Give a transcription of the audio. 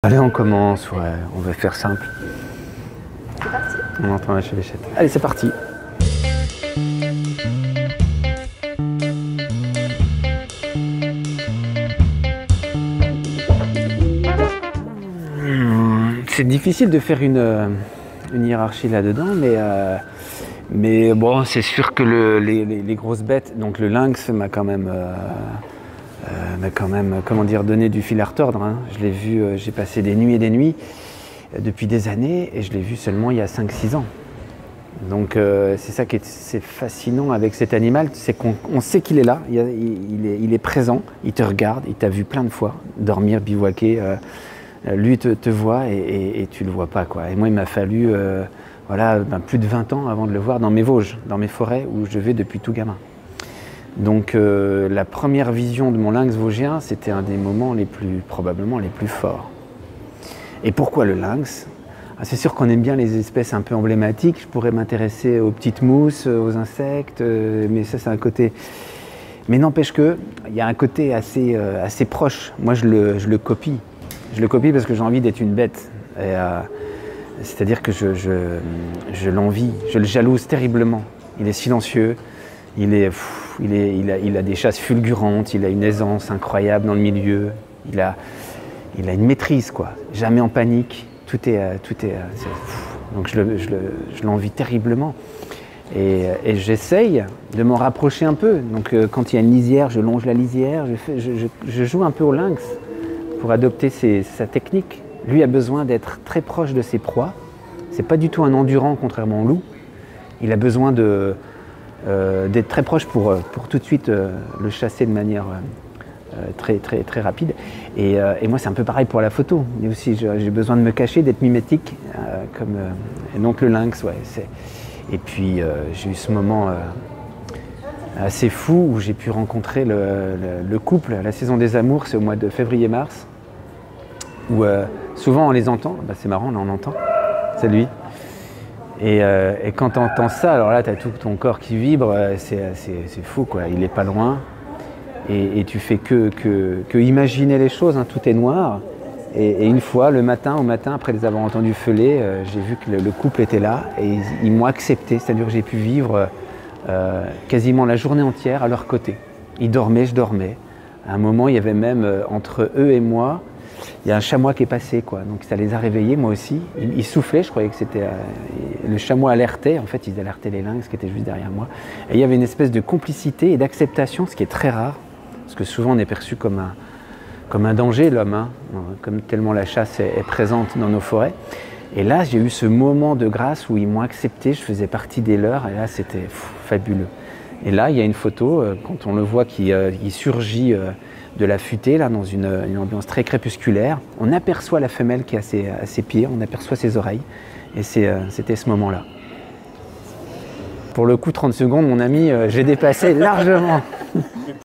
Allez, on commence, ouais, on va faire simple. C'est parti. On entend la chevêchette. Allez, c'est parti. C'est difficile de faire une hiérarchie là-dedans, mais bon, c'est sûr que les grosses bêtes, donc le lynx m'a quand même, comment dire, donné du fil à retordre. Hein. Je l'ai vu, j'ai passé des nuits et des nuits depuis des années et je l'ai vu seulement il y a 5-6 ans. Donc c'est ça qui est fascinant avec cet animal, c'est qu'on sait qu'il est là, il est présent, il te regarde, il t'a vu plein de fois dormir, bivouaquer. Lui te voit et tu le vois pas, quoi. Et moi, il m'a fallu plus de 20 ans avant de le voir dans mes Vosges, dans mes forêts où je vais depuis tout gamin. Donc la première vision de mon lynx vosgien, c'était un des moments probablement les plus forts. Et pourquoi le lynx? C'est sûr qu'on aime bien les espèces un peu emblématiques. Je pourrais m'intéresser aux petites mousses, aux insectes, mais ça c'est un côté... Mais n'empêche qu'il y a un côté assez proche. Moi je le copie. Je le copie parce que j'ai envie d'être une bête. C'est-à-dire que je l'envie, je le jalouse terriblement. Il est silencieux, il a des chasses fulgurantes, il a une aisance incroyable dans le milieu, il a une maîtrise, quoi. Jamais en panique, tout est donc je l'envie terriblement. Et j'essaye de m'en rapprocher un peu. Donc quand il y a une lisière, je longe la lisière, je joue un peu au lynx pour adopter sa technique. Lui a besoin d'être très proche de ses proies. C'est pas du tout un endurant, contrairement au loup. Il a besoin d'être très proche pour tout de suite le chasser de manière très rapide. Et moi, c'est un peu pareil pour la photo. Mais aussi, j'ai besoin de me cacher, d'être mimétique. Et donc le lynx, ouais. Et puis, j'ai eu ce moment assez fou où j'ai pu rencontrer le couple. La saison des amours, c'est au mois de février-mars. Où souvent on les entend, c'est marrant, là on entend, c'est lui. Et quand tu entends ça, alors là tu as tout ton corps qui vibre, c'est fou, quoi. Il n'est pas loin et tu fais que imaginer les choses, hein. Tout est noir. Et une fois, au matin, après les avoir entendus feuler, j'ai vu que le couple était là et ils m'ont accepté, c'est-à-dire que j'ai pu vivre quasiment la journée entière à leur côté. Ils dormaient, je dormais. À un moment, il y avait même entre eux et moi, il y a un chamois qui est passé, quoi. Donc ça les a réveillés, moi aussi. Ils soufflaient, je croyais que c'était... le chamois alertait, en fait ils alertaient les lynx qui étaient juste derrière moi. Et il y avait une espèce de complicité et d'acceptation, ce qui est très rare, parce que souvent on est perçu comme un danger, l'homme, hein, comme tellement la chasse est présente dans nos forêts. Et là j'ai eu ce moment de grâce où ils m'ont accepté, je faisais partie des leurs, et là c'était fabuleux. Et là il y a une photo, quand on le voit qui surgit de la futaie, là, dans une ambiance très crépusculaire. On aperçoit la femelle qui est à ses pieds, on aperçoit ses oreilles. Et c'était ce moment-là. Pour le coup, 30 secondes, mon ami, j'ai dépassé largement.